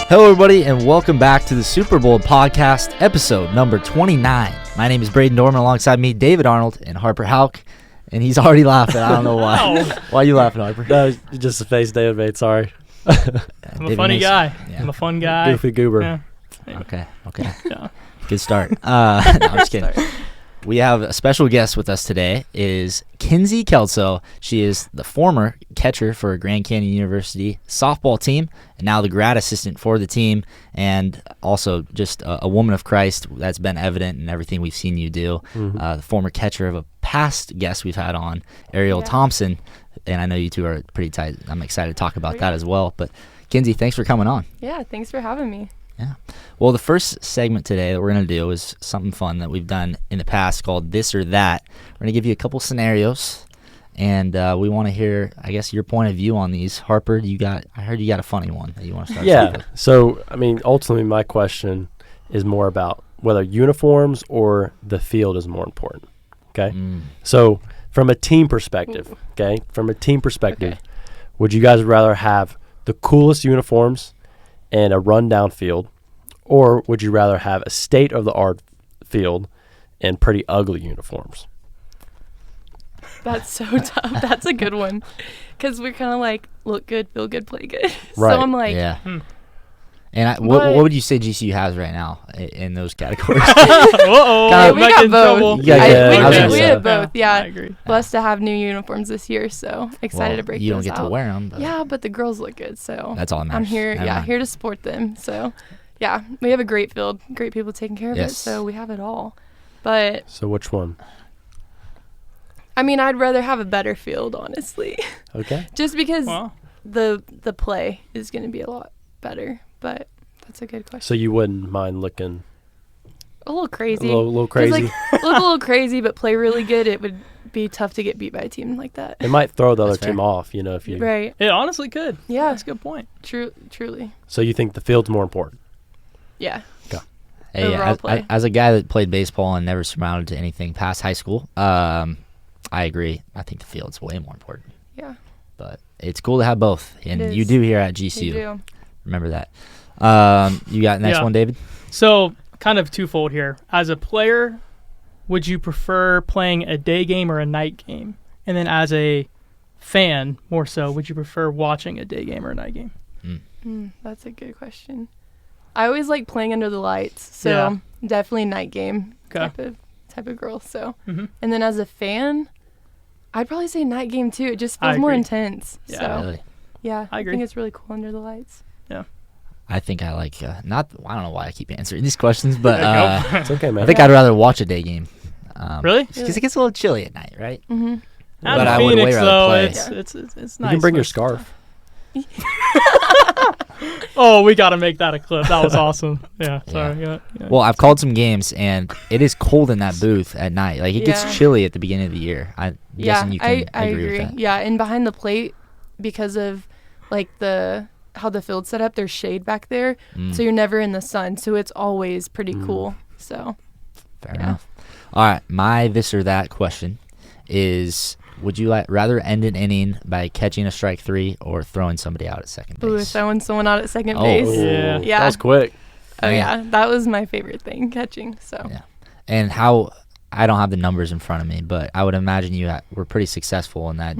Hello, everybody, and welcome back to the Super Bowl podcast, episode number 29. My name is Braden Dorman, alongside me, David Arnold and Harper Hauk, and he's already laughing. I don't know why. Why are you laughing, Harper? No, just the face David made. Sorry. I'm a funny guy. Yeah. I'm a fun guy. Goofy goober. Yeah. Okay. Yeah. Good start. No, I'm just kidding. We have a special guest with us today. It is Kinsey Koeltzow. She is the former catcher for Grand Canyon University softball team, and now the grad assistant for the team, and also just a woman of Christ that's been evident in everything we've seen you do. The former catcher of a past guest we've had on, Ariel Thompson, and I know you two are pretty tight. I'm excited to talk about that as well. But Kinsey, thanks for coming on. Yeah, thanks for having me. Yeah. Well, the first segment today that we're going to do is something fun that we've done in the past called This or That. We're going to give you a couple scenarios, and we want to hear, I guess, your point of view on these. Harper, I heard you got a funny one that you want to start with. So, I mean, ultimately my question is more about whether uniforms or the field is more important, okay? So, from a team perspective, would you guys rather have the coolest uniforms and a rundown field, or would you rather have a state-of-the-art field and pretty ugly uniforms? That's so tough. That's a good one. Because we're kind of like, look good, feel good, play good. Right. So I'm like, And what would you say GCU has right now in those categories? Uh-oh. we got both. We had both, yeah. I agree. Blessed to have new uniforms this year, so excited to break those out. You don't get to wear them. Yeah, but the girls look good, so that's all that matters. I'm here, here to support them. So, yeah, we have a great field, great people taking care of it, so we have it all. But So which one? I mean, I'd rather have a better field, honestly. Okay. Just because the play is going to be a lot better. But that's a good question. So you wouldn't mind looking a little crazy. A little crazy. Like, look a little crazy, but play really good. It would be tough to get beat by a team like that. It might throw the other team off, if you. Right. It honestly could. Yeah. That's a good point. Truly. So you think the field's more important? Yeah. Okay. Hey, as a guy that played baseball and never surmounted to anything past high school, I agree. I think the field's way more important. Yeah. But it's cool to have both, and you do here at GCU. You do. Remember that. You got the next one, David? So, kind of twofold here. As a player, would you prefer playing a day game or a night game? And then as a fan, more so, would you prefer watching a day game or a night game? That's a good question. I always like playing under the lights, so definitely night game type of girl. So, and then as a fan, I'd probably say night game too. It just feels more intense. Yeah, so, really. Yeah, I agree. think it's really cool under the lights. Yeah. I think I like I don't know why I keep answering these questions, but It's okay, man. I think I'd rather watch a day game. Really? Because it gets a little chilly at night, right? Mm-hmm. But I would way rather play. It's nice. You can bring your scarf. Oh, we got to make that a clip. That was awesome. Yeah, sorry. Yeah. Well, I've called some games, and it is cold in that booth at night. Like, it gets chilly at the beginning of the year. I'm guessing you can agree with that. Yeah, and behind the plate, because of, like, how the field's set up, there's shade back there, so you're never in the sun, so it's always pretty cool. So fair enough. All right, my this or that question is, would you rather end an inning by catching a strike three or throwing somebody out at second base? Ooh, throwing someone out at second base. Yeah. That was quick. Oh yeah, that was my favorite thing, catching. So and how, I don't have the numbers in front of me, but I would imagine you were pretty successful in that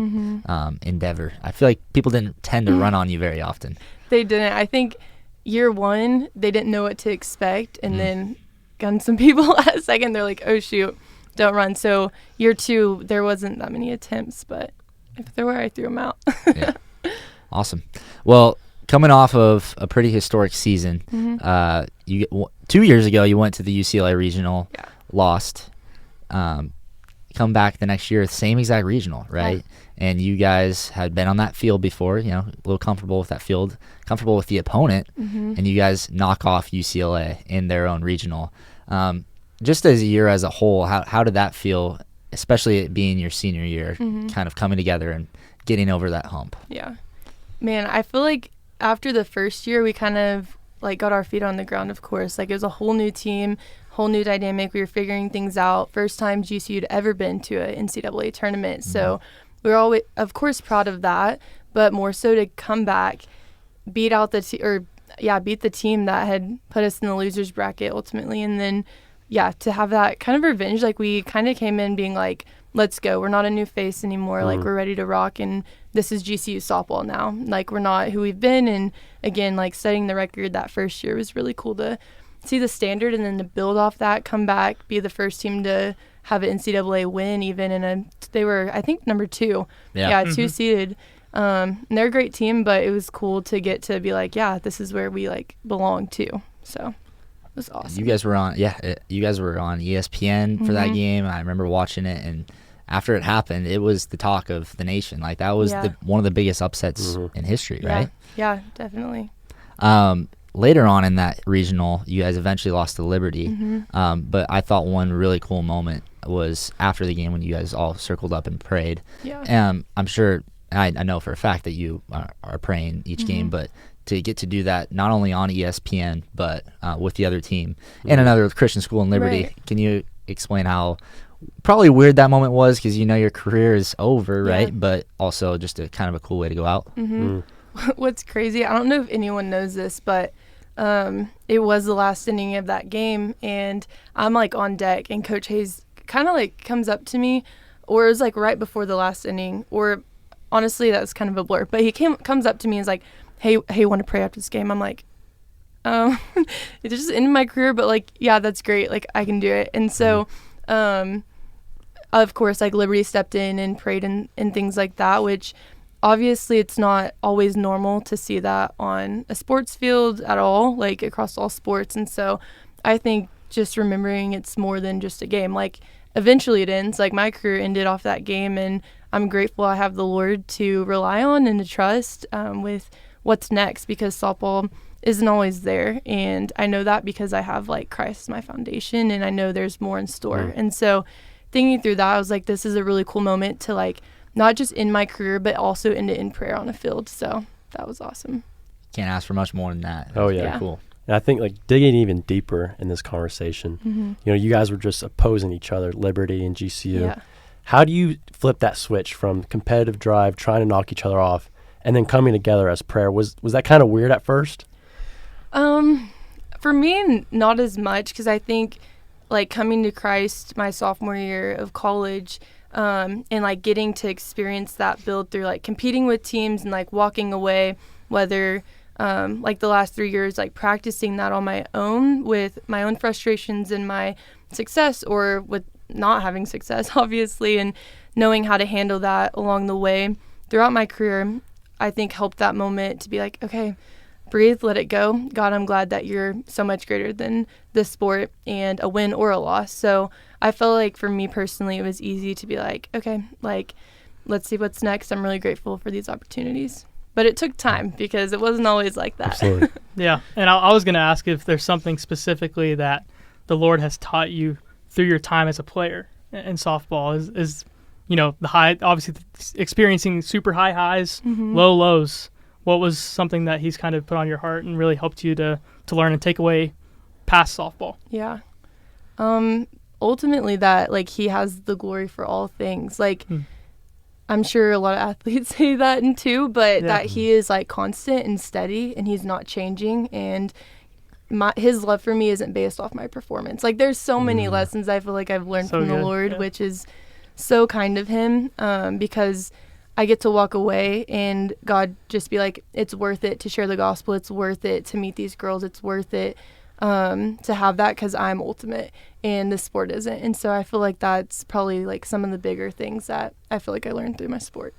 endeavor. I feel like people didn't tend to run on you very often. They didn't. I think year one, they didn't know what to expect, and then got some people at second. They're like, oh, shoot, don't run. So year two, there wasn't that many attempts, but if there were, I threw them out. Yeah. Awesome. Well, coming off of a pretty historic season, 2 years ago, you went to the UCLA Regional, lost. Come back the next year, same exact regional, right? Yeah. And you guys had been on that field before, a little comfortable with that field, comfortable with the opponent, and you guys knock off UCLA in their own regional. Just as a year as a whole, how did that feel, especially it being your senior year, kind of coming together and getting over that hump? Yeah. Man, I feel like after the first year, we kind of like got our feet on the ground, of course. Like, it was a whole new team, whole new dynamic. We were figuring things out. First time GCU had ever been to an NCAA tournament. So we were always, of course, proud of that, but more so to come back, beat out the beat the team that had put us in the losers bracket ultimately. And then, to have that kind of revenge, like we kind of came in being like, let's go. We're not a new face anymore. Like we're ready to rock. And this is GCU softball now. Like we're not who we've been. And again, like setting the record that first year was really cool to see the standard and then to build off that, come back, be the first team to have an NCAA win even they were, I think, number 2. Yeah, 2 seeded. And they're a great team, but it was cool to get to be like, this is where we like belong to. So it was awesome. You guys were on ESPN for that game. I remember watching it, and after it happened, it was the talk of the nation. Like that was one of the biggest upsets in history, right? Yeah, definitely. Later on in that regional, you guys eventually lost to Liberty. But I thought one really cool moment was after the game when you guys all circled up and prayed. Yeah. I'm sure, I know for a fact that you are praying each game, but to get to do that not only on ESPN, but with the other team and another Christian school in Liberty. Right. Can you explain how probably weird that moment was, because your career is over, right? But also just a kind of a cool way to go out. What's crazy, I don't know if anyone knows this, but it was the last inning of that game, and I'm like on deck, and Coach Hayes kind of like comes up to me, or it was like right before the last inning, or honestly that's kind of a blur, but he comes up to me and is like, hey, want to pray after this game? I'm like, it just ended my career, but like, yeah, that's great, like I can do it. And so of course, like Liberty stepped in and prayed and things like that, which obviously it's not always normal to see that on a sports field at all, like across all sports. And so I think just remembering it's more than just a game. Like eventually it ends. Like my career ended off that game, and I'm grateful I have the Lord to rely on and to trust with what's next, because softball isn't always there. And I know that because I have like Christ as my foundation, and I know there's more in store. And so thinking through that, I was like, this is a really cool moment to like not just end my career, but also end it in prayer on a field. So that was awesome. Can't ask for much more than that. Oh, yeah. Very cool. And I think like digging even deeper in this conversation, you guys were just opposing each other, Liberty and GCU. Yeah. How do you flip that switch from competitive drive, trying to knock each other off, and then coming together as prayer? Was that kind of weird at first? For me, not as much, because I think like coming to Christ my sophomore year of college, and like getting to experience that build through like competing with teams and like walking away, whether like the last 3 years, like practicing that on my own with my own frustrations and my success, or with not having success, obviously, and knowing how to handle that along the way throughout my career, I think helped that moment to be like, okay, breathe, let it go. God, I'm glad that you're so much greater than this sport and a win or a loss. So I felt like for me personally, it was easy to be like, okay, like, let's see what's next. I'm really grateful for these opportunities. But it took time, because it wasn't always like that. Absolutely. Yeah. And I was going to ask if there's something specifically that the Lord has taught you through your time as a player in softball is the high, obviously experiencing super high highs, low lows. What was something that he's kind of put on your heart and really helped you to learn and take away past softball? Yeah. Ultimately that like he has the glory for all things. Like I'm sure a lot of athletes say that too, but that he is like constant and steady, and he's not changing. And his love for me isn't based off my performance. Like there's so many lessons I feel like I've learned from the Lord, which is so kind of him, because I get to walk away and God just be like, it's worth it to share the gospel. It's worth it to meet these girls. It's worth it to have that, because I'm ultimate and the sport isn't. And so I feel like that's probably like some of the bigger things that I feel like I learned through my sport.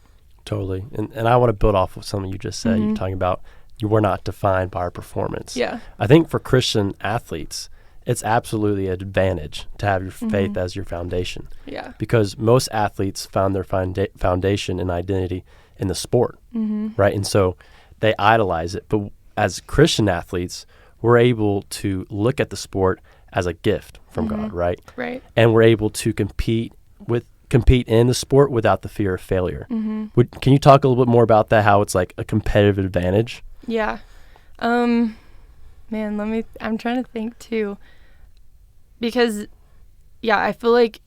Totally. And I want to build off of something you just said. You're talking about you were not defined by our performance. Yeah. I think for Christian athletes, it's absolutely an advantage to have your faith as your foundation. Yeah. Because most athletes found their foundation and identity in the sport, right? And so they idolize it. But as Christian athletes, we're able to look at the sport as a gift from God, right? Right. And we're able to compete in the sport without the fear of failure. Can you talk a little bit more about that, how it's like a competitive advantage? Yeah. Man, I'm trying to think too. Because, I feel like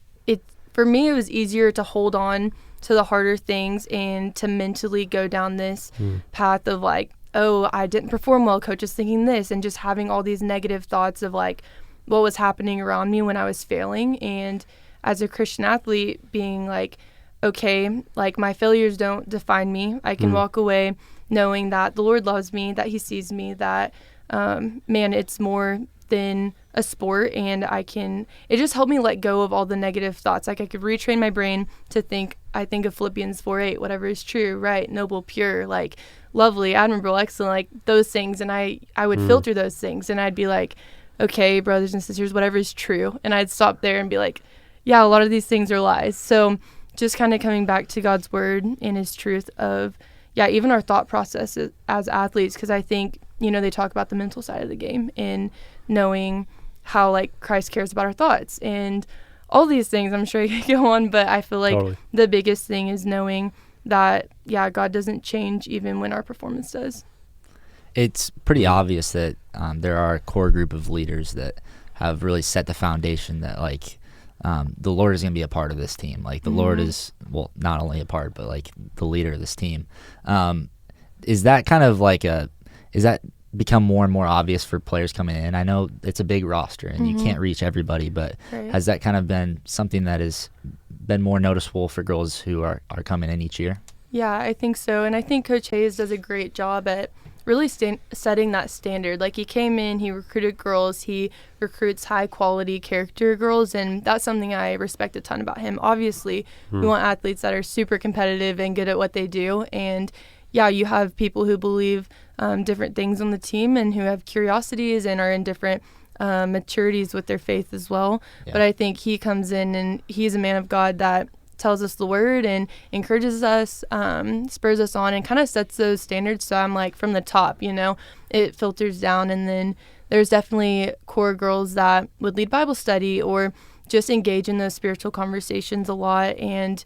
for me, it was easier to hold on to the harder things and to mentally go down this path of like, oh, I didn't perform well, coach is thinking this, and just having all these negative thoughts of like what was happening around me when I was failing. And as a Christian athlete, being like, okay, like my failures don't define me. I can walk away knowing that the Lord loves me, that he sees me, that, man, it's more than a sport, and it just helped me let go of all the negative thoughts. Like I could retrain my brain to I think of Philippians 4:8, whatever is true, right, noble, pure, like lovely, admirable, excellent, like those things. And I would filter those things, and I'd be like, okay, brothers and sisters, whatever is true. And I'd stop there and be like, yeah, a lot of these things are lies. So just kind of coming back to God's word and his truth of, yeah, even our thought process as athletes, because I think, they talk about the mental side of the game and knowing how like Christ cares about our thoughts and all these things. I'm sure you could go on, but I feel like the biggest thing is knowing that, yeah, God doesn't change even when our performance does. It's pretty obvious that there are a core group of leaders that have really set the foundation that like the Lord is going to be a part of this team. Like the Lord is, well, not only a part, but like the leader of this team. Is that kind of like is that become more and more obvious for players coming in? I know it's a big roster and you can't reach everybody, but has that kind of been something that has been more noticeable for girls who are coming in each year? Yeah, I think so. And I think Coach Hayes does a great job at really setting that standard. Like he came in, he recruited girls, he recruits high quality character girls, and that's something I respect a ton about him. Obviously, we want athletes that are super competitive and good at what they do. And yeah, you have people who believe different things on the team and who have curiosities and are in different maturities with their faith as well. Yeah. But I think he comes in and he's a man of God that tells us the word and encourages us, spurs us on, and kind of sets those standards. So I'm like, from the top, it filters down. And then there's definitely core girls that would lead Bible study or just engage in those spiritual conversations a lot and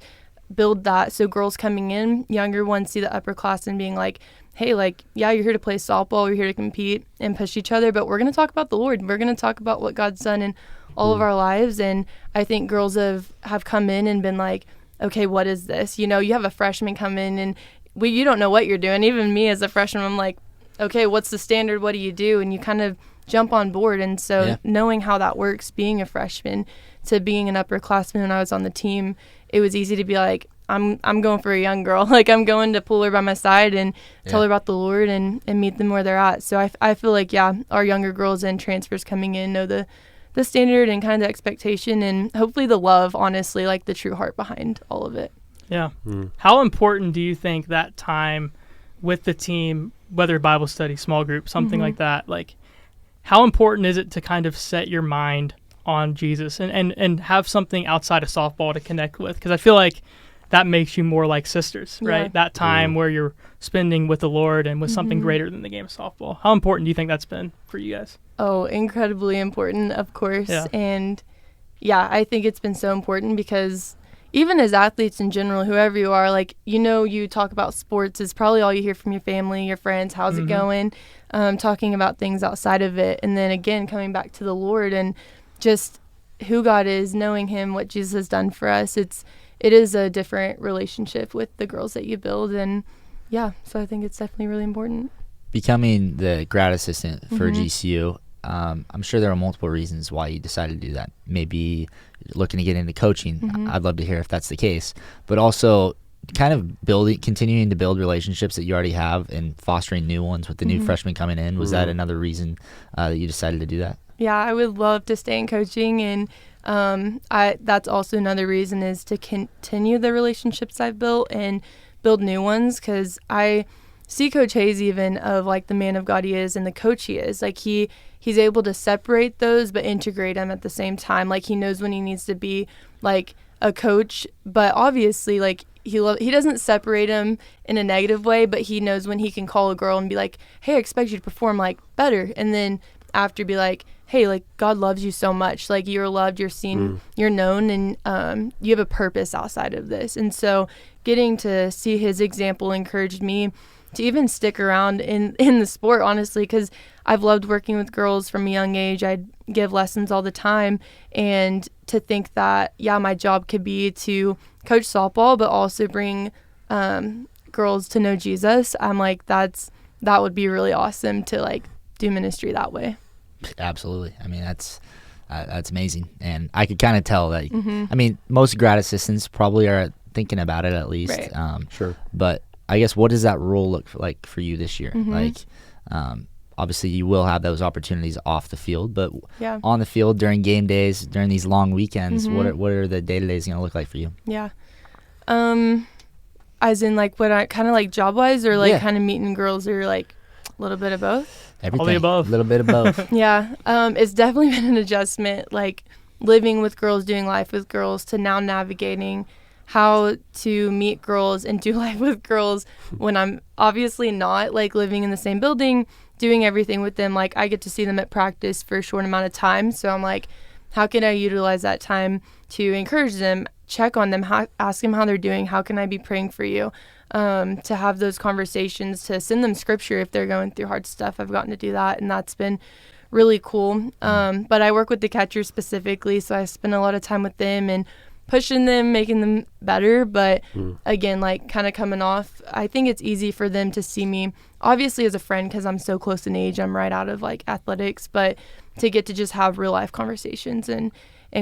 build that. So girls coming in, younger ones, see the upper class and being like, hey, like, yeah, you're here to play softball, you're here to compete and push each other, but we're going to talk about the Lord. We're going to talk about what God's done in all of our lives. And I think girls have come in and been like, okay, what is this? You have a freshman come in and you don't know what you're doing. Even me as a freshman, I'm like, okay, what's the standard? What do you do? And you kind of jump on board. And so knowing how that works, being a freshman to being an upperclassman when I was on the team, it was easy to be like, I'm going for a young girl. Like I'm going to pull her by my side and tell her about the Lord and meet them where they're at. So I feel like, our younger girls and transfers coming in know the standard and kind of the expectation and hopefully the love, honestly, like the true heart behind all of it. Yeah. How important do you think that time with the team, whether Bible study, small group, something like that, like how important is it to kind of set your mind on Jesus and have something outside of softball to connect with? Because I feel like that makes you more like sisters, right? That time where you're spending with the Lord and with something greater than the game of softball. How important do you think that's been for you guys? Oh, incredibly important, of course. Yeah. And I think it's been so important because even as athletes in general, whoever you are, like, you talk about sports is probably all you hear from your family, your friends, how's it going, talking about things outside of it. And then again, coming back to the Lord and just who God is, knowing him, what Jesus has done for us. It is a different relationship with the girls that you build. And so I think it's definitely really important. Becoming the grad assistant for GCU, I'm sure there are multiple reasons why you decided to do that. Maybe looking to get into coaching. I'd love to hear if that's the case. But also kind of continuing to build relationships that you already have and fostering new ones with the new freshmen coming in. Was that another reason that you decided to do that? Yeah, I would love to stay in coaching, and that's also another reason is to continue the relationships I've built and build new ones, because I see Coach Hayes even of like the man of God he is and the coach he is. Like he's able to separate those but integrate them at the same time. Like he knows when he needs to be like a coach, but obviously like he doesn't separate them in a negative way, but he knows when he can call a girl and be like, hey, I expect you to perform like better, and then after be like, hey, like God loves you so much, like you're loved, you're seen, you're known, and you have a purpose outside of this. And so getting to see his example encouraged me to even stick around in the sport, honestly, because I've loved working with girls from a young age. I'd give lessons all the time, and to think that my job could be to coach softball but also bring girls to know Jesus, I'm like, that's that would be really awesome to like do ministry that way. Absolutely. I mean, that's amazing. And I could kind of tell that, I mean, most grad assistants probably are thinking about it at least. Right. Sure. But I guess, what does that role look like for you this year? Like, obviously you will have those opportunities off the field, but on the field during game days, during these long weekends, what are the day-to-days going to look like for you? Yeah. As in like what I kind of like job wise, or like kind of meeting girls, or like a little bit of both? Everything. All the above. A little bit of both. Yeah. It's definitely been an adjustment, like living with girls, doing life with girls, to now navigating how to meet girls and do life with girls when I'm obviously not like living in the same building, doing everything with them. Like I get to see them at practice for a short amount of time. So I'm like, how can I utilize that time to encourage them, check on them, ask them how they're doing, how can I be praying for you, to have those conversations, to send them scripture if they're going through hard stuff. I've gotten to do that, and that's been really cool. But I work with the catchers specifically, so I spend a lot of time with them and pushing them, making them better. But again, like kind of coming off, I think it's easy for them to see me obviously as a friend because I'm so close in age. I'm right out of like athletics, but to get to just have real life conversations and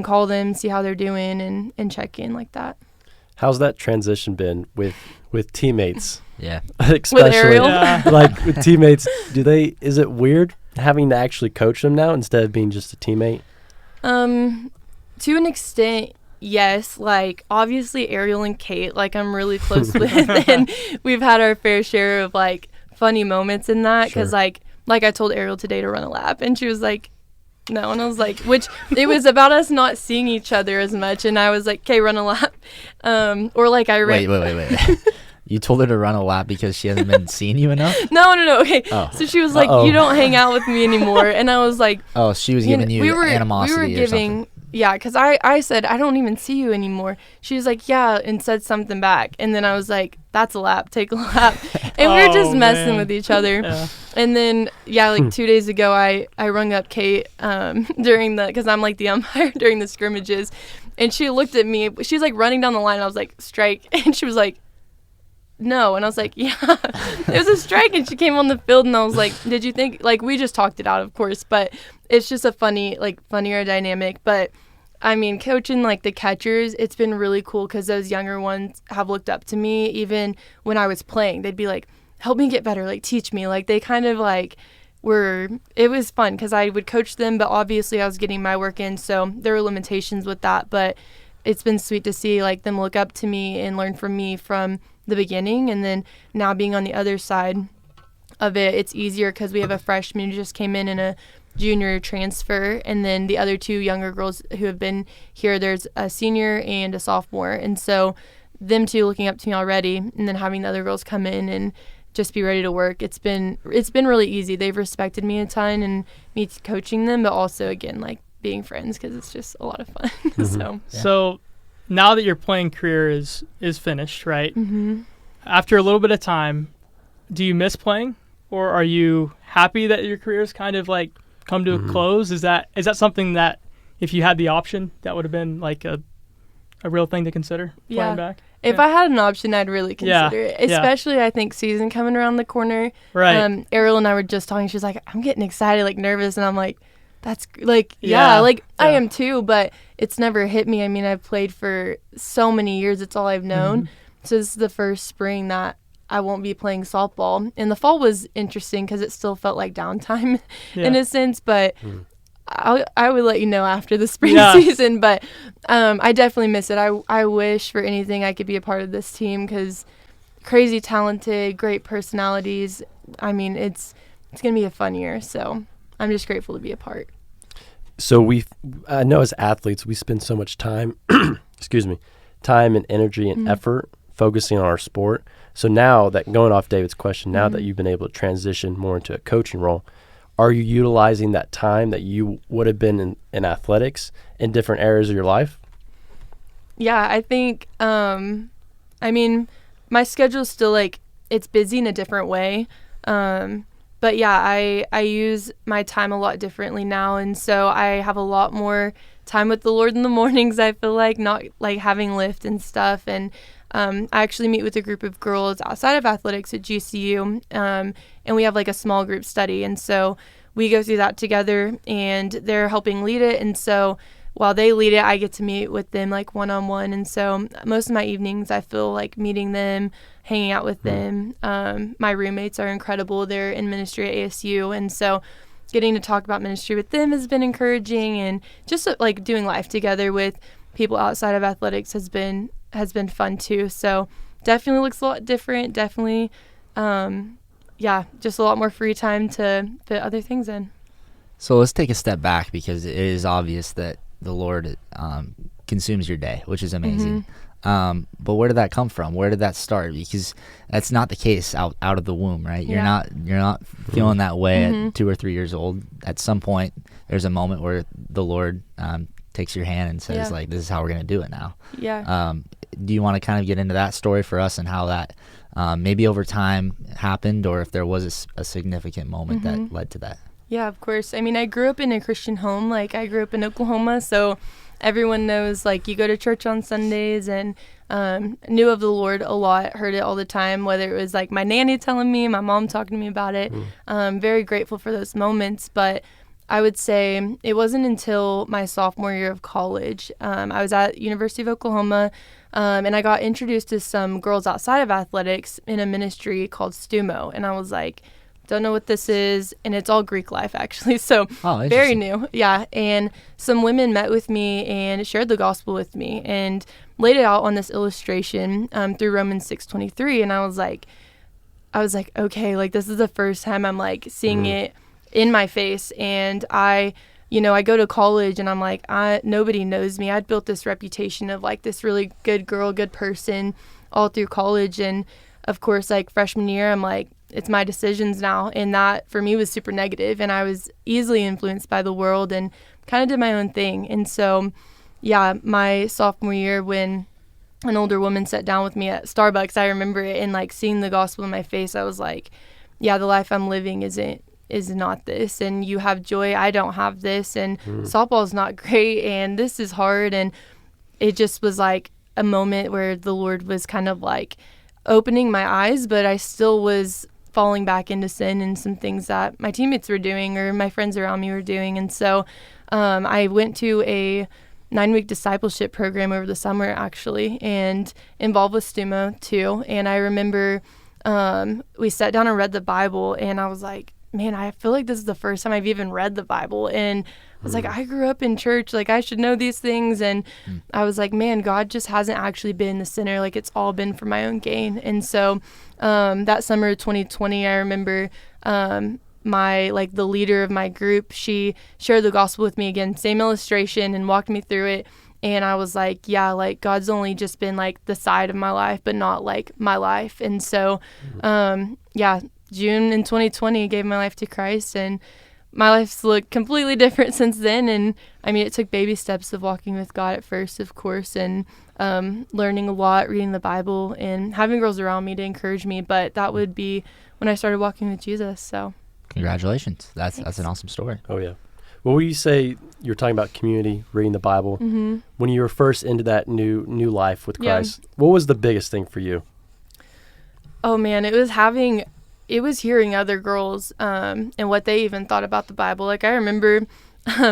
call them, see how they're doing, and check in like that. How's that transition been with teammates? Yeah. Especially with Ariel? like with teammates, is it weird having to actually coach them now instead of being just a teammate? To an extent, yes. Like obviously Ariel and Kate, like I'm really close with, and we've had our fair share of like funny moments in that, because like I told Ariel today to run a lap, and she was like, no, and I was like, which it was about us not seeing each other as much, and I was like, okay, run a lap, or like I ran. Wait. You told her to run a lap because she hasn't been seeing you enough? No. Okay. Oh. So she was like, you don't hang out with me anymore, and I was like, oh, she was giving you animosity. We were giving. Yeah, because I said, I don't even see you anymore. She was like, yeah, and said something back. And then I was like, that's a lap, take a lap. And we were just messing with each other. Yeah. And then, like 2 days ago, I rung up Kate because I'm like the umpire during the scrimmages. And she looked at me. She's like running down the line. And I was like, strike. And she was like, no. And I was like, yeah, it was a strike. And she came on the field, and I was like, did you think, like, we just talked it out, of course, but it's just a funnier dynamic. But I mean, coaching like the catchers, it's been really cool because those younger ones have looked up to me. Even when I was playing, they'd be like, help me get better, like teach me. Like they kind of like it was fun because I would coach them, but obviously I was getting my work in, so there were limitations with that. But it's been sweet to see like them look up to me and learn from me from the beginning, and then now being on the other side of it, it's easier because we have a freshman who just came in and a junior transfer, and then the other two younger girls who have been here, there's a senior and a sophomore, and so them two looking up to me already, and then having the other girls come in and just be ready to work, it's been really easy. They've respected me a ton and me coaching them, but also again like being friends because it's just a lot of fun. So now that your playing career is finished, right? After a little bit of time, do you miss playing, or are you happy that your career is kind of like come to a close? Is that something that if you had the option, that would have been like a real thing to consider playing back? If I had an option, I'd really consider it. Especially, I think season coming around the corner. Right. Ariel and I were just talking. She's like, I'm getting excited, like nervous, and I'm like, that's like, I am too, but it's never hit me. I mean, I've played for so many years. It's all I've known. So this is the first spring that I won't be playing softball. And the fall was interesting because it still felt like downtime in a sense, but I would let you know after the spring season. But I definitely miss it. I wish for anything I could be a part of this team because crazy talented, great personalities. I mean, it's going to be a fun year. So I'm just grateful to be a part. So I know as athletes, we spend so much time, time and energy and effort focusing on our sport. So now that, going off David's question, now that you've been able to transition more into a coaching role, are you utilizing that time that you would have been in athletics in different areas of your life? Yeah, I think, I mean, my schedule's still like, it's busy in a different way. But yeah, I use my time a lot differently now. And so I have a lot more time with the Lord in the mornings, I feel like, not like having lift and stuff. And I actually meet with a group of girls outside of athletics at GCU, and we have like a small group study. And so we go through that together, and they're helping lead it. And so while they lead it, I get to meet with them like one-on-one. And so most of my evenings, I feel like meeting them, hanging out with them. My roommates are incredible. They're in ministry at ASU. And so getting to talk about ministry with them has been encouraging, and just like doing life together with people outside of athletics has been fun too. So definitely looks a lot different. Definitely, just a lot more free time to fit other things in. So let's take a step back, because it is obvious that the Lord consumes your day, which is amazing. But where did that come from? Where did that start? Because that's not the case out of the womb, right? You're not feeling that way at 2 or 3 years old. At some point, there's a moment where the Lord takes your hand and says, like, this is how we're going to do it now. Yeah. Do you want to kind of get into that story for us, and how that maybe over time happened, or if there was a significant moment that led to that? Yeah, of course. I mean, I grew up in a Christian home. Like, I grew up in Oklahoma, so everyone knows, like, you go to church on Sundays, and knew of the Lord a lot, heard it all the time, whether it was, like, my nanny telling me, my mom talking to me about it. Very grateful for those moments. But I would say it wasn't until my sophomore year of college. I was at University of Oklahoma, and I got introduced to some girls outside of athletics in a ministry called STUMO. And I was like, don't know what this is, and it's all Greek life, actually, so very new. Yeah, and some women met with me and shared the gospel with me and laid it out on this illustration through Romans 6:23, and I was like, okay, like, this is the first time I'm like seeing it in my face. And I go to college, and I'm like, nobody knows me. I'd built this reputation of like this really good girl, good person all through college, and of course, like, freshman year, I'm like, it's my decisions now. And that for me was super negative, and I was easily influenced by the world and kind of did my own thing. And so, my sophomore year, when an older woman sat down with me at Starbucks, I remember it, and like seeing the gospel in my face, I was like, the life I'm living is not this, and you have joy, I don't have this, and softball's not great, and this is hard. And it just was like a moment where the Lord was kind of like opening my eyes, but I still was falling back into sin and some things that my teammates were doing or my friends around me were doing. And so I went to a 9-week discipleship program over the summer, actually, and involved with STUMO too. And I remember we sat down and read the Bible, and I was like, man, I feel like this is the first time I've even read the Bible. And I was like, I grew up in church, like, I should know these things. And I was like, man, God just hasn't actually been the center. Like, it's all been for my own gain. And so that summer of 2020, I remember the leader of my group, she shared the gospel with me again, same illustration, and walked me through it. And I was like, like, God's only just been like the side of my life, but not like my life. And so, June in 2020, gave my life to Christ, and my life's looked completely different since then. And I mean, it took baby steps of walking with God at first, of course, and learning a lot, reading the Bible, and having girls around me to encourage me. But that would be when I started walking with Jesus. So congratulations. That's an awesome story. Oh, yeah. Well, when you say you're talking about community, reading the Bible, when you were first into that new life with Christ, what was the biggest thing for you? Oh, man, it was hearing other girls and what they even thought about the Bible. Like, I remember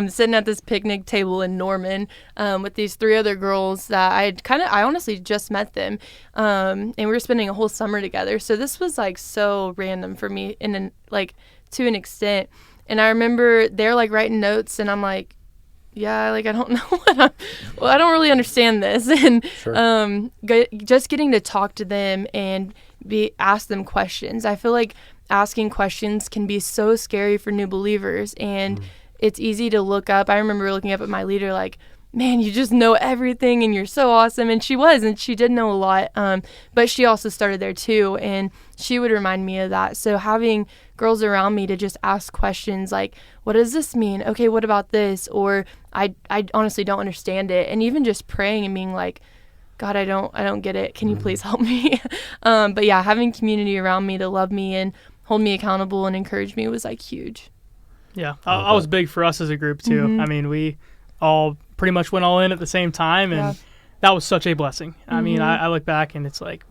sitting at this picnic table in Norman with these 3 other girls that I honestly just met them, and we were spending a whole summer together. So this was like so random for me, to an extent. And I remember they're like writing notes, and I'm like, I don't know I don't really understand this. And just getting to talk to them and ask them questions. I feel like asking questions can be so scary for new believers, and it's easy to look up. I remember looking up at my leader like, man, you just know everything and you're so awesome. And she did know a lot, but she also started there too, and she would remind me of that. So having girls around me to just ask questions like, what does this mean? Okay, what about this? Or I honestly don't understand it. And even just praying and being like, God, I don't get it. Can you please help me? But having community around me to love me and hold me accountable and encourage me was like huge. Yeah, I was big for us as a group too. I mean, we all pretty much went all in at the same time, and that was such a blessing. I mean, I look back and it's like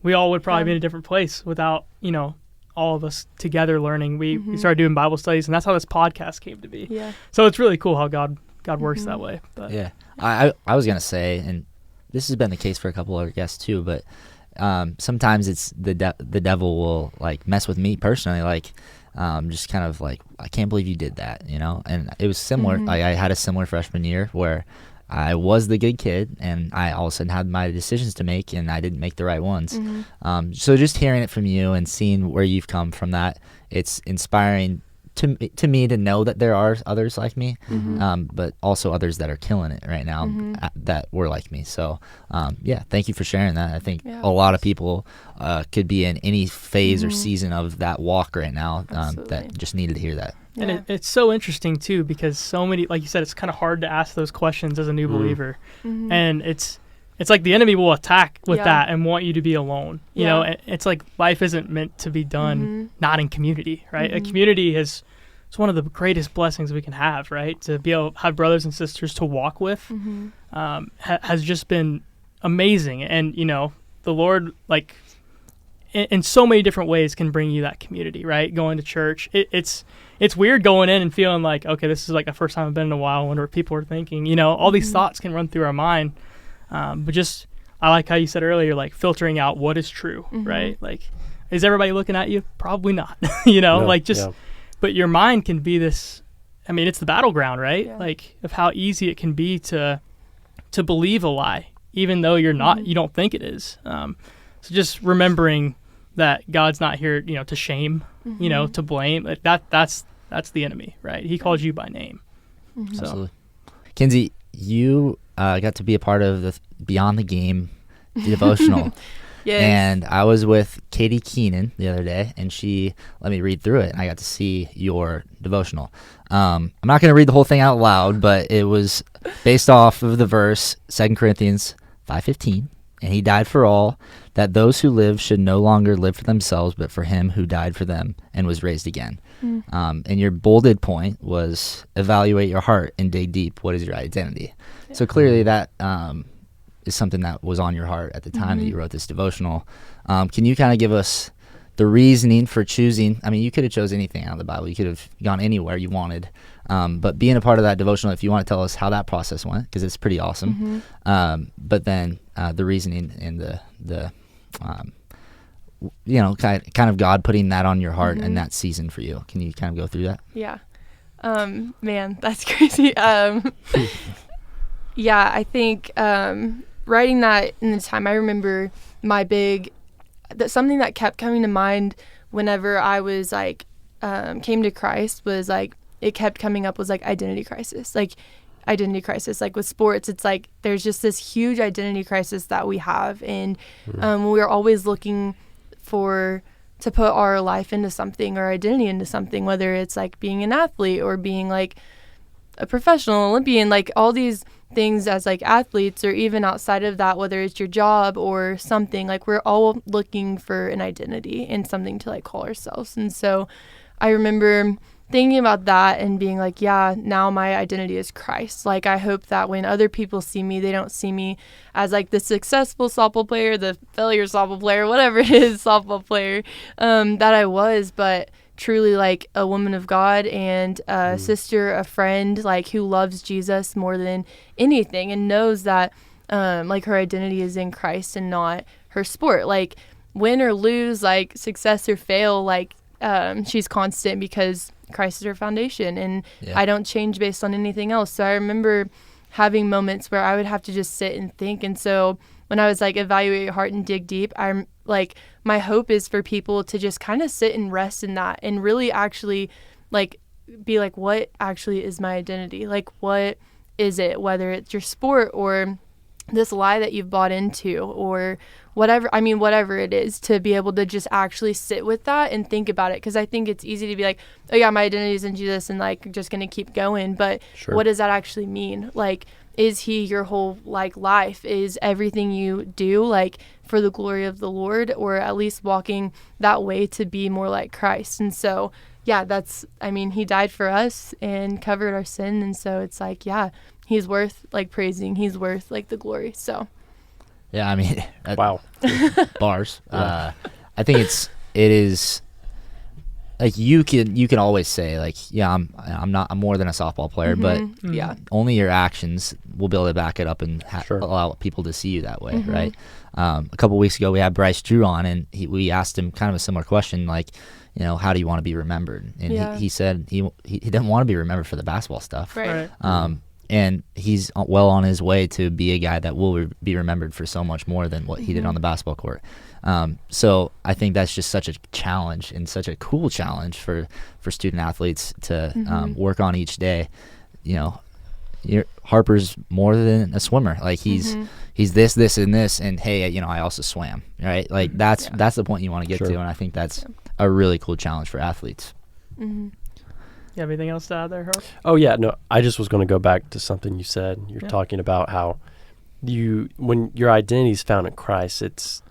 we all would probably be in a different place without, all of us together learning. We started doing Bible studies, and that's how this podcast came to be. Yeah. So it's really cool how God works that way. But. Yeah. I was going to say, and this has been the case for a couple other guests too, but sometimes it's the devil will like mess with me personally, like just kind of like, I can't believe you did that, and it was similar. Like, I had a similar freshman year where I was the good kid, and I all of a sudden had my decisions to make, and I didn't make the right ones. So just hearing it from you and seeing where you've come from that, it's inspiring to me to know that there are others like me, but also others that are killing it right now that were like me. So, thank you for sharing that. I think a lot of people could be in any phase or season of that walk right now that just needed to hear that. Yeah. And it's so interesting, too, because so many, like you said, it's kind of hard to ask those questions as a new believer. And it's like the enemy will attack with that and want you to be alone. You know, it's like life isn't meant to be done not in community, right? A community it's one of the greatest blessings we can have, right? To be able to have brothers and sisters to walk with has just been amazing. And, the Lord, like, in so many different ways can bring you that community, right? Going to church. It's weird going in and feeling like, okay, this is like the first time I've been in a while. I wonder what people are thinking. All these thoughts can run through our mind. But just, I like how you said earlier, like filtering out what is true, right? Like, is everybody looking at you? Probably not, but your mind can be this, I mean, it's the battleground, right? Yeah. Like, of how easy it can be to believe a lie, even though you're not, you don't think it is. So just remembering that God's not here, to shame, to blame. Like that's the enemy, right? He calls you by name. So. Absolutely. Kinsey, you got to be a part of the Beyond the Game devotional. Yes. And I was with Katie Keenan the other day, and she let me read through it, and I got to see your devotional. I'm not going to read the whole thing out loud, but it was based off of the verse 2 Corinthians 5:15, and he died for all, that those who live should no longer live for themselves, but for him who died for them and was raised again. And your bolded point was evaluate your heart and dig deep. What is your identity? Yeah. So clearly that is something that was on your heart at the time that you wrote this devotional. Can you kind of give us the reasoning for choosing? I mean, you could have chose anything out of the Bible. You could have gone anywhere you wanted. But being a part of that devotional, if you want to tell us how that process went, because it's pretty awesome. But then the reasoning and the kind of God putting that on your heart in that season for you. Can you kind of go through that? Yeah. Man, that's crazy. Yeah, I think writing that in the time, I remember something that kept coming to mind whenever I was like, came to Christ was like, it kept coming up was like identity crisis. Like with sports, it's like there's just this huge identity crisis that we have. And we're always looking to put our life into something or identity into something, whether it's like being an athlete or being like a professional Olympian, like all these things as like athletes, or even outside of that, whether it's your job or something, like we're all looking for an identity and something to like call ourselves. And so I remember thinking about that and being like, yeah, now my identity is Christ. Like, I hope that when other people see me, they don't see me as like the successful softball player, the failure softball player, whatever it is, softball player that I was, but truly like a woman of God and a sister, a friend, like who loves Jesus more than anything and knows that like her identity is in Christ and not her sport. Like, win or lose, like success or fail, like she's constant because Christ is her foundation, and I don't change based on anything else. So I remember having moments where I would have to just sit and think. And so when I was like, evaluate your heart and dig deep, I'm like, my hope is for people to just kind of sit and rest in that and really actually like be like, what actually is my identity? Like, what is it? Whether it's your sport or this lie that you've bought into or whatever, I mean, whatever it is, to be able to just actually sit with that and think about it. Because I think it's easy to be like, oh yeah, my identity is in Jesus and like just going to keep going. But what does that actually mean? Like, is he your whole like life? Is everything you do like for the glory of the Lord, or at least walking that way to be more like Christ? And so, yeah, he died for us and covered our sin. And so it's like, yeah, he's worth like praising. He's worth like the glory. So Yeah, I mean, Wow. bars. I think it is like you can always say like, yeah, I'm more than a softball player, but yeah, only your actions will be able to back it up and Sure. allow people to see you that way, right? A couple weeks ago we had Bryce Drew on, and we asked him kind of a similar question, like, how do you want to be remembered? And he said he didn't want to be remembered for the basketball stuff, right. and he's well on his way to be a guy that will be remembered for so much more than what he did on the basketball court. So I think that's just such a challenge, and such a cool challenge for student athletes to work on each day. Harper's more than a swimmer. Like he's this, and this, and hey, I also swam, right? Like that's the point you want to get Sure. to, and I think that's a really cool challenge for athletes. You have anything else to add there, Harp? Oh, yeah. No, I just was going to go back to something you said. You're talking about how when your identity is found in Christ, it's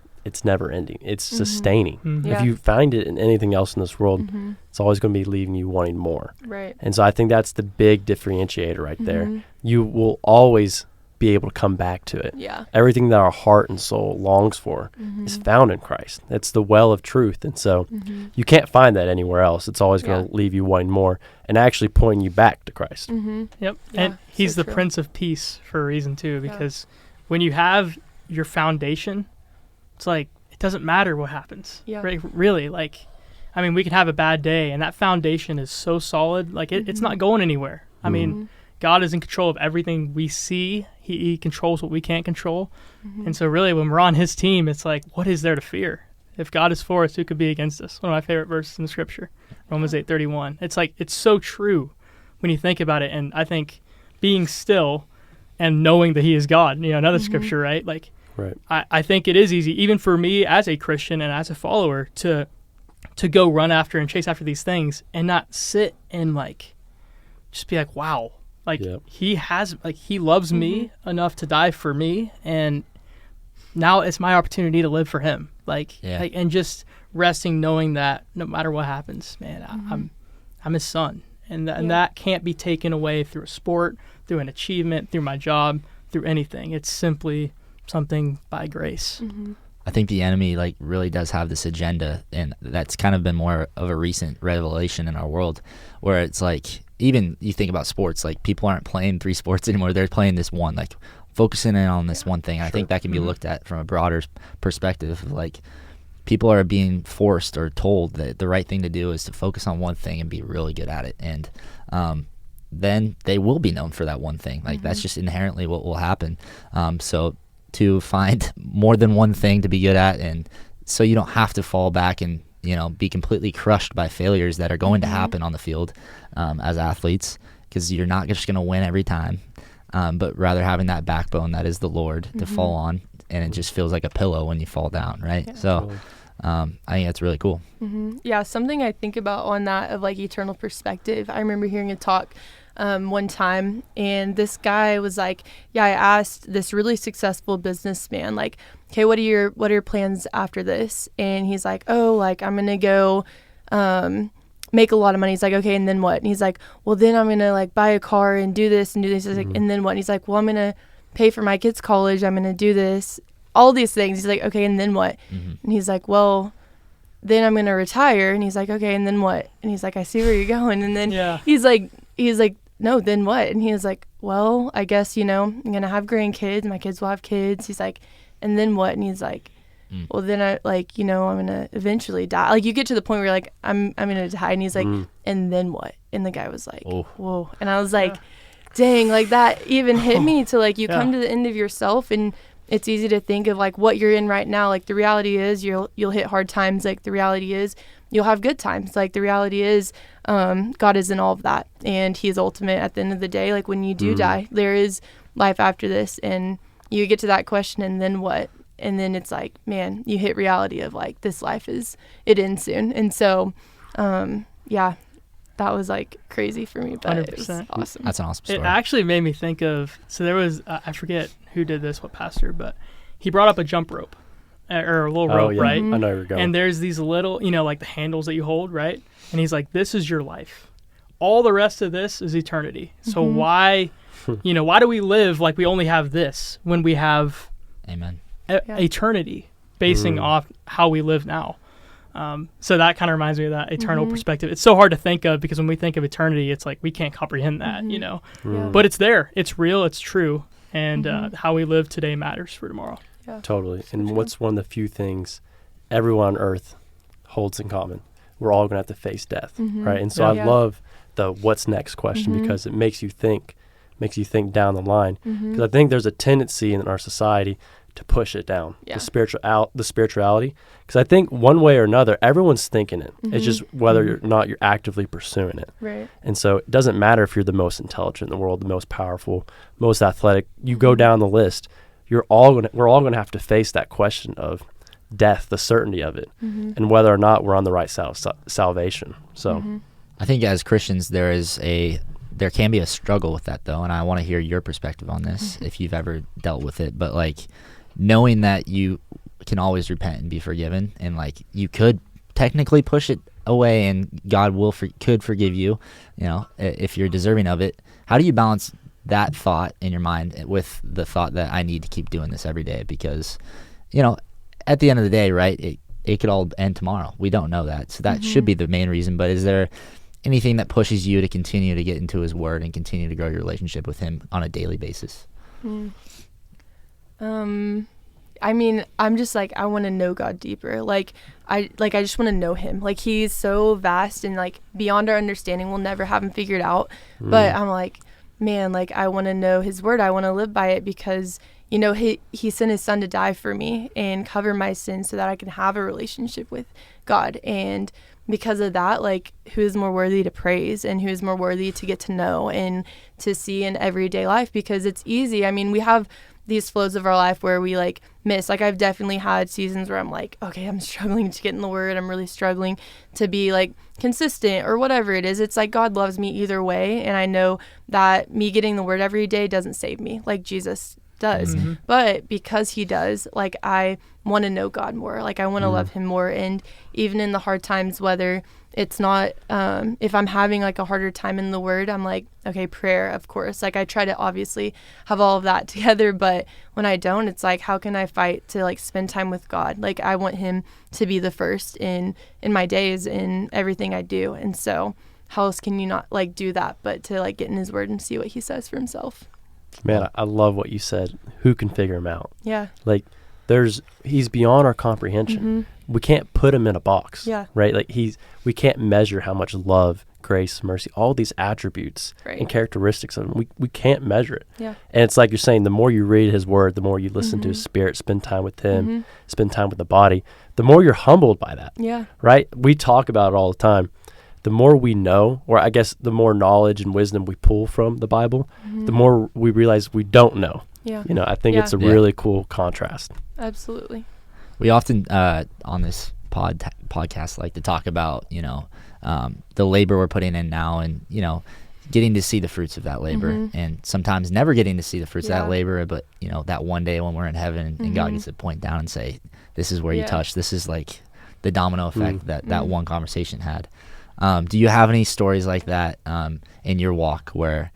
never ending. It's sustaining. Yeah. If you find it in anything else in this world, it's always going to be leaving you wanting more. Right. And so I think that's the big differentiator right there. You will always be able to come back to it. Yeah. Everything that our heart and soul longs for is found in Christ. It's the well of truth. And so you can't find that anywhere else. It's always going to leave you wanting more and actually pointing you back to Christ. Yep. Yeah, And he's so the true. Prince of Peace for a reason too, because when you have your foundation, it's like it doesn't matter what happens. Yeah. Right? Really, like, I mean, we can have a bad day, and that foundation is so solid, like it's not going anywhere. I mean, God is in control of everything we see. He controls what we can't control. And so really when we're on his team, it's like, what is there to fear? If God is for us, who could be against us? One of my favorite verses in the scripture, Romans 8:31. It's like, it's so true when you think about it. And I think being still and knowing that he is God, another scripture, right? Like, Right. I think it is easy, even for me as a Christian and as a follower, to go run after and chase after these things and not sit and like, just be like, wow, like he loves me enough to die for me, and now it's my opportunity to live for him. Like, and just resting, knowing that no matter what happens, man, I'm his son, and that can't be taken away through a sport, through an achievement, through my job, through anything. It's simply something by grace. I think the enemy really does have this agenda, and that's kind of been more of a recent revelation in our world, where it's like, even you think about sports, like people aren't playing 3 sports anymore. They're playing this one, like focusing in on this one thing. I think that can be looked at from a broader perspective. Like people are being forced or told that the right thing to do is to focus on one thing and be really good at it. And then they will be known for that one thing. Like that's just inherently what will happen. So to find more than one thing to be good at, and so you don't have to fall back and be completely crushed by failures that are going to happen on the field as athletes, because you're not just going to win every time, but rather having that backbone that is the Lord to fall on, and it just feels like a pillow when you fall down, right? Yeah. So I think that's really cool. Yeah, something I think about on that of like eternal perspective, I remember hearing a talk one time, and this guy was like, I asked this really successful businessman, like, okay, what are your plans after this? And he's like, oh, like I'm gonna go make a lot of money. He's like, okay, and then what? And he's like, well, then I'm gonna like buy a car and do this and do this. He's like, and then what? And he's like, well, I'm gonna pay for my kids' college. I'm gonna do this, all these things. He's like, okay, and then what? And he's like, well, then I'm gonna retire. And he's like, okay, and then what? And he's like, I see where you're going. And then he's like, no, then what? And he was like, well, I guess, I'm gonna have grandkids. My kids will have kids. He's like, and then what? And he's like, well, then I I'm gonna eventually die. Like you get to the point where you're like, I'm gonna die. And he's like, and then what? And the guy was like, whoa. And I was like, dang, like that even hit me to like, you come to the end of yourself, and it's easy to think of like what you're in right now. Like the reality is you'll hit hard times. Like the reality is you'll have good times. Like the reality is God is in all of that, and he is ultimate at the end of the day. Like when you do die, there is life after this, and you get to that question, and then what? And then it's like, man, you hit reality of like this life it ends soon. And so that was like crazy for me, but 100%. It was awesome. That's an awesome story. It actually made me think of, so there was, I forget who did this, what pastor, but he brought up a jump rope or a little rope, right? I know where you're going. And there's these little, like the handles that you hold, right? And he's like, this is your life. All the rest of this is eternity. So why Why do we live like we only have this when we have Amen. Eternity basing off how we live now? So that kind of reminds me of that eternal perspective. It's so hard to think of because when we think of eternity, it's like we can't comprehend that, Yeah. But it's there. It's real. It's true. And how we live today matters for tomorrow. Yeah. Totally. So And true. what's one of the few things everyone on earth holds in common? We're all going to have to face death, right? And so I love the what's next question because it makes you think down the line. Because I think there's a tendency in our society to push it down, the spirituality. Because I think one way or another, everyone's thinking it. It's just whether or not you're actively pursuing it. Right. And so it doesn't matter if you're the most intelligent in the world, the most powerful, most athletic. You go down the list, we're all going to have to face that question of death, the certainty of it, and whether or not we're on the right side of salvation. So I think as Christians, there can be a struggle with that, though, and I want to hear your perspective on this if you've ever dealt with it. But like knowing that you can always repent and be forgiven, and like you could technically push it away, and God could forgive you, if you're deserving of it. How do you balance that thought in your mind with the thought that I need to keep doing this every day? Because, at the end of the day, right, it could all end tomorrow. We don't know that. So that should be the main reason. But is there anything that pushes you to continue to get into his word and continue to grow your relationship with him on a daily basis? I mean, I'm just like, I want to know God deeper. I just want to know him. Like, he's so vast and like beyond our understanding. We'll never have him figured out. But I'm like, man, like I want to know his word. I want to live by it because, he sent his son to die for me and cover my sins so that I can have a relationship with God. And because of that, like, who is more worthy to praise and who is more worthy to get to know and to see in everyday life? Because it's easy. I mean, we have these flows of our life where we like miss. Like, I've definitely had seasons where I'm like, okay, I'm struggling to get in the word. I'm really struggling to be like consistent or whatever it is. It's like God loves me either way. And I know that me getting the word every day doesn't save me like Jesus does. But because he does, like, I want to know God more. Like, I want to love him more. And even in the hard times, whether it's not, if I'm having like a harder time in the word, I'm like, okay, prayer, of course. Like, I try to obviously have all of that together, but when I don't, it's like, how can I fight to like spend time with God? Like, I want him to be the first in my days, in everything I do. And so how else can you not like do that, but to like get in his word and see what he says for himself? Man, I love what you said. Who can figure him out? Yeah. Like, he's beyond our comprehension. We can't put him in a box. Yeah. Right? Like, we can't measure how much love, grace, mercy, all these attributes and characteristics of him. We can't measure it. Yeah. And it's like you're saying, the more you read his word, the more you listen to his spirit, spend time with him, spend time with the body, the more you're humbled by that. Yeah. Right? We talk about it all the time. The more we know, or I guess the more knowledge and wisdom we pull from the Bible, the more we realize we don't know. Yeah. I think it's a really cool contrast. Absolutely. We often on this podcast like to talk about the labor we're putting in now, and getting to see the fruits of that labor, and sometimes never getting to see the fruits of that labor, but that one day when we're in heaven and God gets to point down and say, this is where you touch. This is like the domino effect that one conversation had. Do you have any stories like that in your walk where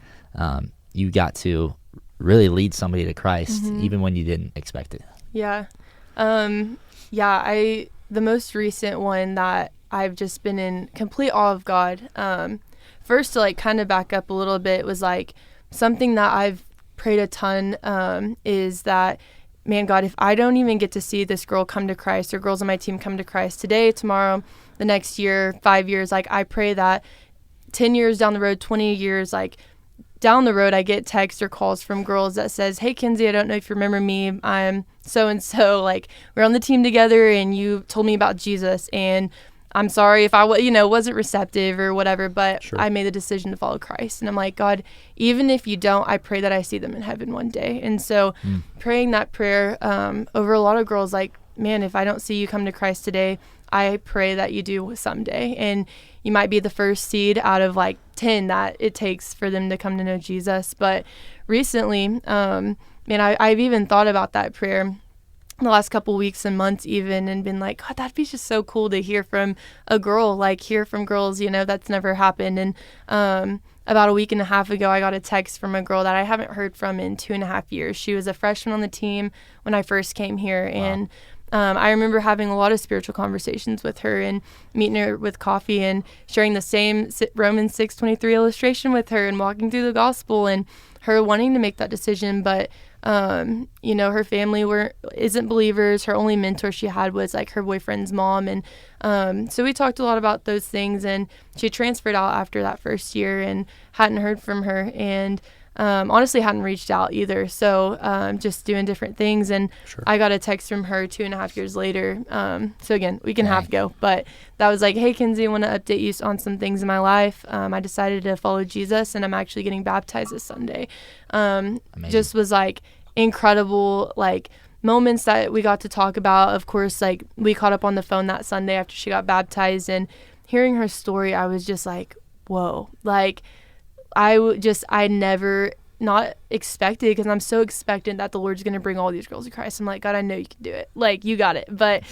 you got to really lead somebody to Christ even when you didn't expect it? Yeah. The most recent one that I've just been in complete awe of God. First, to like kind of back up a little bit, was like something that I've prayed a ton is that, man, God, if I don't even get to see this girl come to Christ or girls on my team come to Christ today, tomorrow, the next year, 5 years, like I pray that 10 years down the road, 20 years, like down the road, I get texts or calls from girls that says, hey, Kinsey, I don't know if you remember me. I'm so-and-so, like we're on the team together and you told me about Jesus, and I'm sorry if I wasn't receptive or whatever, but I made the decision to follow Christ. And I'm like, God, even if you don't, I pray that I see them in heaven one day. And so praying that prayer over a lot of girls, like, man, if I don't see you come to Christ today, I pray that you do someday. And you might be the first seed out of like 10 that it takes for them to come to know Jesus. But recently, I've even thought about that prayer the last couple weeks and months even, and been like, God, that'd be just so cool to hear from a girl, like hear from girls, you know, that's never happened. And about a week and a half ago, I got a text from a girl that I haven't heard from in 2.5 years. She was a freshman on the team when I first came here. Wow. And I remember having a lot of spiritual conversations with her and meeting her with coffee and sharing the same Romans 6:23 illustration with her and walking through the gospel and her wanting to make that decision. But you know, her family isn't believers. Her only mentor she had was like her boyfriend's mom. And so we talked a lot about those things, and she transferred out after that first year and hadn't heard from her, and honestly hadn't reached out either. So just doing different things. And sure. I got a text from her 2.5 years later. So again, week and a half ago, but that was like, hey, Kinsey, I want to update you on some things in my life. I decided to follow Jesus, and I'm actually getting baptized this Sunday. Just was like incredible, like moments that we got to talk about. Of course, like we caught up on the phone that Sunday after she got baptized, and hearing her story, I was just like, whoa, like I never not expected, because I'm so expectant that the Lord's going to bring all these girls to Christ. I'm like, God, I know you can do it. Like, you got it. But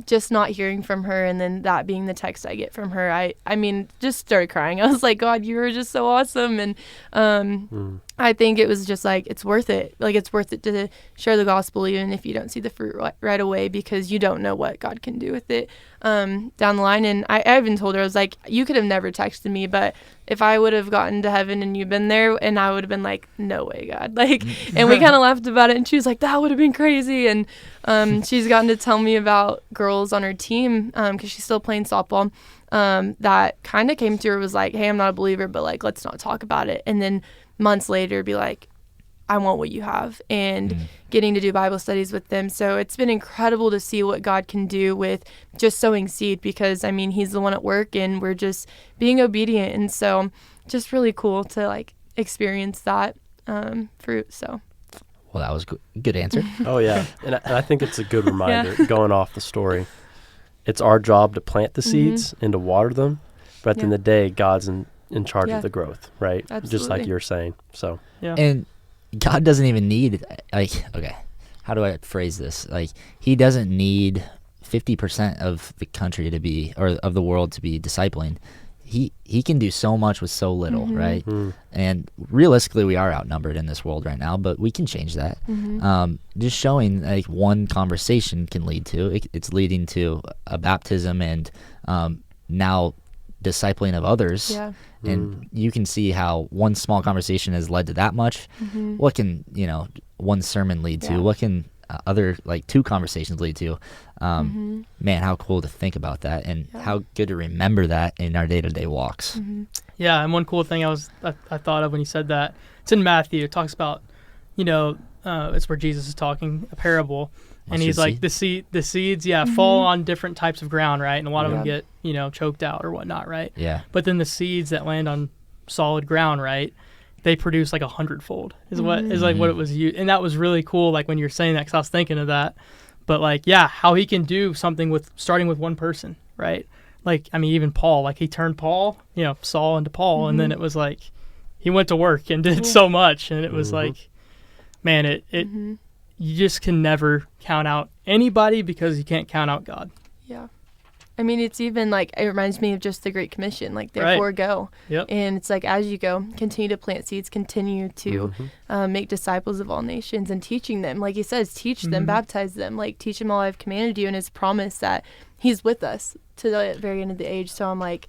just not hearing from her, and then that being the text I get from her, I mean, just started crying. I was like, God, you were just so awesome. And I think it was just like, it's worth it. Like, it's worth it to share the gospel, even if you don't see the fruit right away, because you don't know what God can do with it down the line. And I even told her, I was like, you could have never texted me, but if I would have gotten to heaven and you'd been there, and I would have been like, no way, God. Like, and we kind of laughed about it, and she was like, that would have been crazy. And she's gotten to tell me about girls on her team, because she's still playing softball, that kind of came to her, was like, hey, I'm not a believer, but like, let's not talk about it. And then months later be like, I want what you have, and getting to do Bible studies with them. So it's been incredible to see what God can do with just sowing seed, because I mean, he's the one at work, and we're just being obedient. And so just really cool to like experience that fruit. So well, that was a good answer. Oh yeah. And I think it's a good reminder, going off the story. It's our job to plant the seeds and to water them, but at the end of the day, God's in charge of the growth, right? Absolutely. Just like you're saying. So and God doesn't even need, like, okay, how do I phrase this? Like, he doesn't need 50% of the country to be, or of the world to be discipling. He can do so much with so little, right? And realistically, we are outnumbered in this world right now, but we can change that. Just showing, like, one conversation can lead to, it's leading to a baptism, and now discipling of others. Yeah. And you can see how one small conversation has led to that much. What can, one sermon lead to? What can other, like, 2 conversations lead to? Man, how cool to think about that, and how good to remember that in our day-to-day walks. Yeah, and one cool thing I thought of when you said that, it's in Matthew. It talks about, it's where Jesus is talking a parable. And he's like, the seeds, fall on different types of ground, right? And a lot of them get, choked out or whatnot, right? Yeah. But then the seeds that land on solid ground, right, they produce like 100-fold is what it was used. And that was really cool, like when you're saying that, because I was thinking of that. But like, how he can do something starting with one person, right? Like, I mean, even Paul, like he turned Paul, Saul into Paul. And then it was like, he went to work and did so much. And it was like, man, you just can never count out anybody, because you can't count out God. Yeah. I mean, it's even like, it reminds me of just the Great Commission, like, therefore go. Yep. And it's like, as you go, continue to plant seeds, continue to make disciples of all nations, and teaching them, like he says, teach them, baptize them, like, teach them all I've commanded you, and his promise that he's with us to the very end of the age. So I'm like,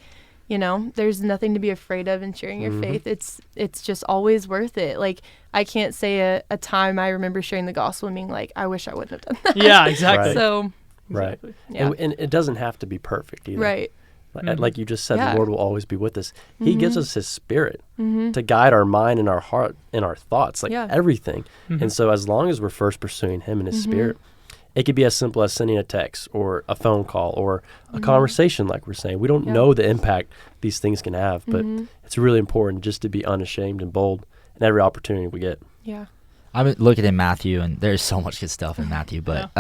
there's nothing to be afraid of in sharing your faith. It's just always worth it. Like, I can't say a time I remember sharing the gospel and being like, I wish I wouldn't have done that. Yeah, exactly. Right. So, exactly. Yeah. And it doesn't have to be perfect either. Right. Like you just said, the Lord will always be with us. He gives us his spirit to guide our mind and our heart and our thoughts, like everything. And so as long as we're first pursuing him and his spirit, it could be as simple as sending a text or a phone call or a conversation, like we're saying. We don't know the impact these things can have, but it's really important just to be unashamed and bold in every opportunity we get. Yeah. I'm looking in Matthew, and there's so much good stuff in Matthew, but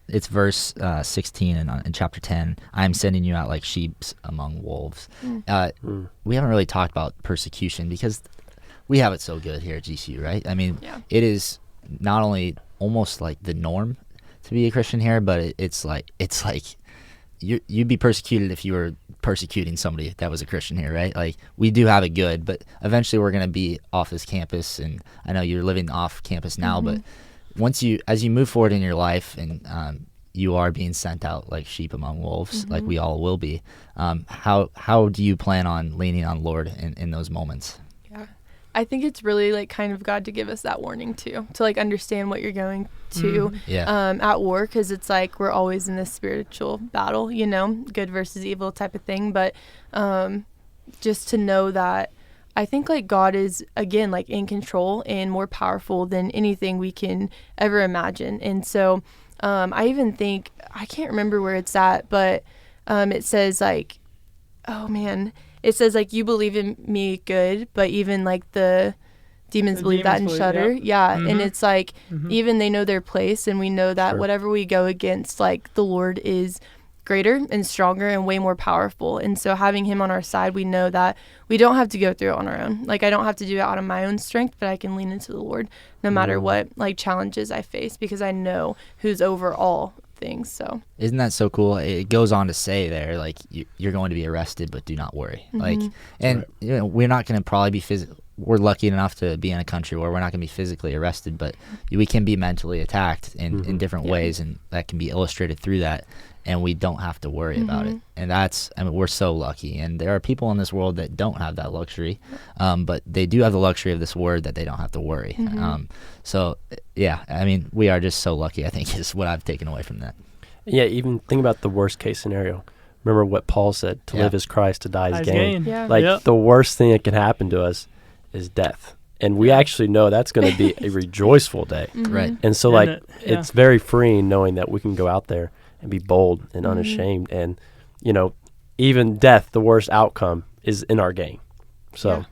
it's verse 16 in chapter 10. I'm sending you out like sheep among wolves. We haven't really talked about persecution, because we have it so good here at GCU, right? I mean, it is not only almost like the norm to be a Christian here, but it's like you'd be persecuted if you were persecuting somebody that was a Christian here, right? Like, we do have it good, but eventually we're going to be off this campus, and I know you're living off campus now, but as you move forward in your life, and you are being sent out like sheep among wolves, like we all will be, how do you plan on leaning on Lord in those moments? Yeah, I think it's really like kind of God to give us that warning too, to like understand what you're going to at war, because it's like we're always in this spiritual battle, you know, good versus evil type of thing. But just to know that I think like God is, again, like in control and more powerful than anything we can ever imagine. And so I even think, I can't remember where it's at, but it says like, oh man, it says like, you believe in me good, but even like the demons believe that and shudder. Yeah. And it's like, even they know their place, and we know that whatever we go against, like the Lord is greater and stronger and way more powerful. And so having him on our side, we know that we don't have to go through it on our own. Like, I don't have to do it out of my own strength, but I can lean into the Lord no matter what like challenges I face, because I know who's over all things. So isn't that so cool? It goes on to say there, like, you're going to be arrested, but do not worry. Like, and you know, we're not going to probably be we're lucky enough to be in a country where we're not going to be physically arrested, but we can be mentally attacked in different ways, and that can be illustrated through that, and we don't have to worry about it. And that's, I mean, we're so lucky. And there are people in this world that don't have that luxury, but they do have the luxury of this word that they don't have to worry. So yeah, I mean, we are just so lucky, I think, is what I've taken away from that. Yeah, even think about the worst case scenario. Remember what Paul said, to live is Christ, to die is gain. Yeah. Like, the worst thing that can happen to us is death. And we actually know that's going to be a rejoiceful day. Right. And so, like, it's very freeing knowing that we can go out there and be bold and unashamed. And, you know, even death, the worst outcome, is in our gain. So.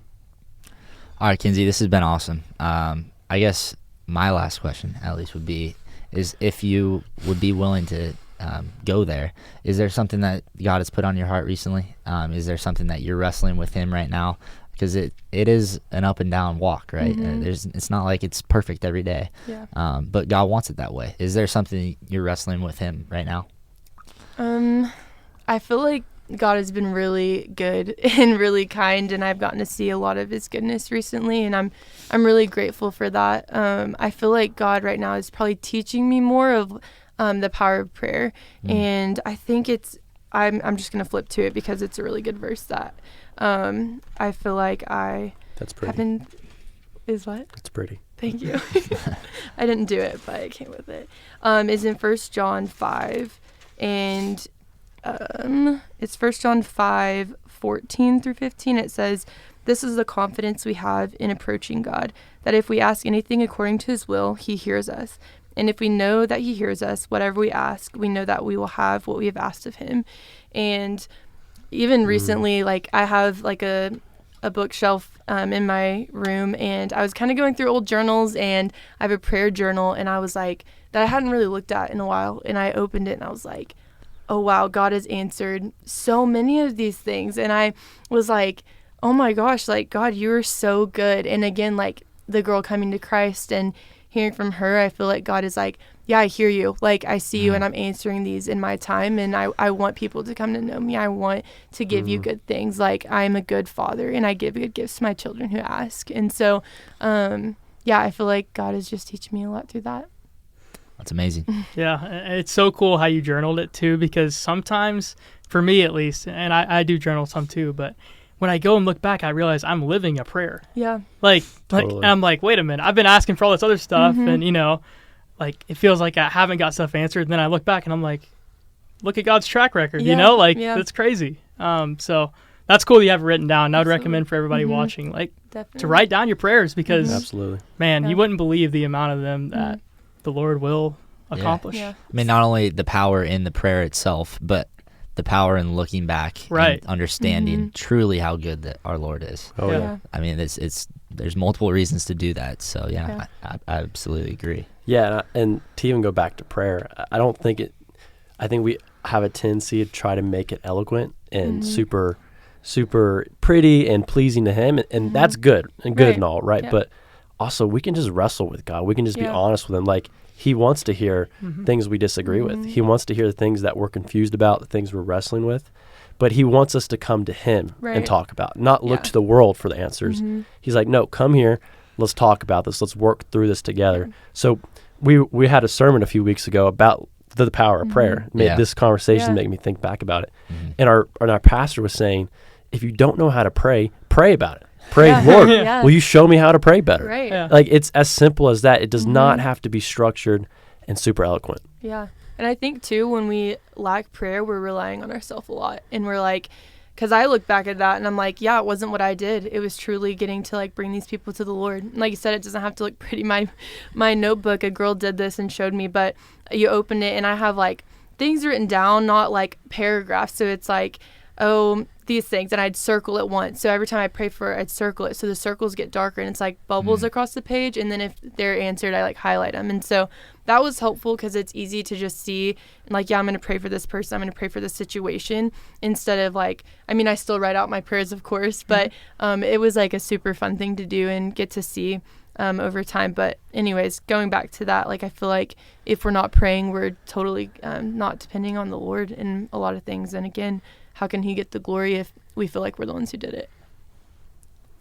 All right, Kinsey, this has been awesome. I guess my last question, at least, would be, is if you would be willing to go there, is there something that God has put on your heart recently? Is there something that you're wrestling with him right now? Because it is an up and down walk, right? It's not like it's perfect every day. Yeah. But God wants it that way. Is there something you're wrestling with him right now? I feel like God has been really good and really kind, and I've gotten to see a lot of his goodness recently, and I'm really grateful for that. I feel like God right now is probably teaching me more of the power of prayer, and I think I'm just going to flip to it because it's a really good verse that I feel like That's pretty. Is what? That's pretty. Thank you. I didn't do it, but I came with it. Is in 1 John 5, and it's 1 John 5, 14 through 15. It says, "This is the confidence we have in approaching God, that if we ask anything according to his will, he hears us. And if we know that he hears us, whatever we ask, we know that we will have what we have asked of him." And even recently, like, I have like a bookshelf in my room, and I was kind of going through old journals, and I have a prayer journal, and I was like, that I hadn't really looked at in a while, and I opened it and I was like, oh wow, God has answered so many of these things. And I was like, oh my gosh, like, God, you are so good. And again, like the girl coming to Christ and hearing from her, I feel like God is like, yeah, I hear you. Like, I see you, and I'm answering these in my time. And I want people to come to know me. I want to give you good things. Like, I'm a good father, and I give good gifts to my children who ask. And so, yeah, I feel like God is just teaching me a lot through that. That's amazing. Yeah, it's so cool how you journaled it too, because sometimes, for me at least, and I do journal some too, but when I go and look back, I realize I'm living a prayer. Yeah. Like I'm like, wait a minute, I've been asking for all this other stuff, and you know, like, it feels like I haven't got stuff answered. And then I look back and I'm like, look at God's track record, you know, like, that's crazy. So that's cool that you have it written down. And I would recommend for everybody watching, like, to write down your prayers, because absolutely, man, you wouldn't believe the amount of them that the Lord will accomplish. I mean, not only the power in the prayer itself, but the power in looking back and understanding truly how good that our Lord is. Oh yeah. I mean, there's multiple reasons to do that. So I absolutely agree. Yeah, and to even go back to prayer, I think we have a tendency to try to make it eloquent and super, super pretty and pleasing to him, and that's good and good and all, right? Yeah. But also we can just wrestle with God. We can just be Yeah. honest with him. Like, he wants to hear things we disagree with. He wants to hear the things that we're confused about, the things we're wrestling with. But he wants us to come to him and Right. talk about, not look Yeah. to the world for the answers. He's like, no, come here. Let's talk about this. Let's work through this together. So we had a sermon a few weeks ago about the power of prayer. Yeah. This conversation Yeah. made me think back about it. And our pastor was saying, if you don't know how to pray about it. Pray, Yeah. Lord, Yeah. will you show me how to pray better? Right. Yeah. Like, it's as simple as that. It does not have to be structured and super eloquent. Yeah. And I think, too, when we lack prayer, we're relying on ourselves a lot. And we're like, because I look back at that and I'm like, yeah, it wasn't what I did. It was truly getting to, like, bring these people to the Lord. And like you said, it doesn't have to look pretty. My notebook, a girl did this and showed me, but you open it and I have, like, things written down, not, like, paragraphs. So it's like, oh, these things, and I'd circle it once. So every time I pray for it, I'd circle it. So the circles get darker and it's like bubbles across the page. And then if they're answered, I like highlight them. And so that was helpful because it's easy to just see, like, yeah, I'm going to pray for this person. I'm going to pray for this situation instead of like, I mean, I still write out my prayers, of course, but it was like a super fun thing to do and get to see over time. But anyways, going back to that, like, I feel like if we're not praying, we're totally not depending on the Lord in a lot of things. And again, how can he get the glory if we feel like we're the ones who did it?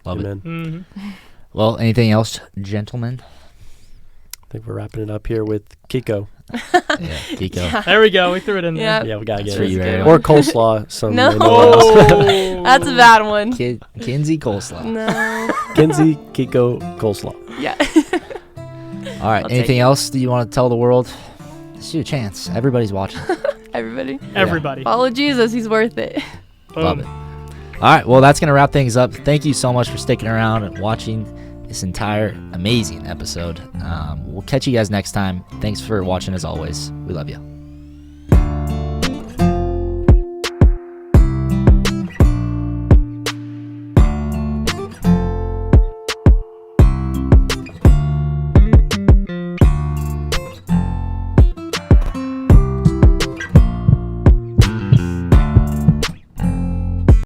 Love Amen. it. Well, anything else, gentlemen? I think we're wrapping it up here with Kiko. Yeah, Kiko. There we go. We threw it in there. Yeah, we got to get for you, it. Ariel. Or coleslaw. Some No. Oh. That's a bad one. Kinsey Koeltzow. No. Kinsey, Kiko, coleslaw. Yeah. All right. I'll Anything take it. else that you want to tell the world? This is your chance. Everybody's watching. Everybody. Everybody. Follow Jesus. He's worth it. Boom. Love it. All right. Well, that's going to wrap things up. Thank you so much for sticking around and watching this entire amazing episode. We'll catch you guys next time. Thanks for watching as always. We love you.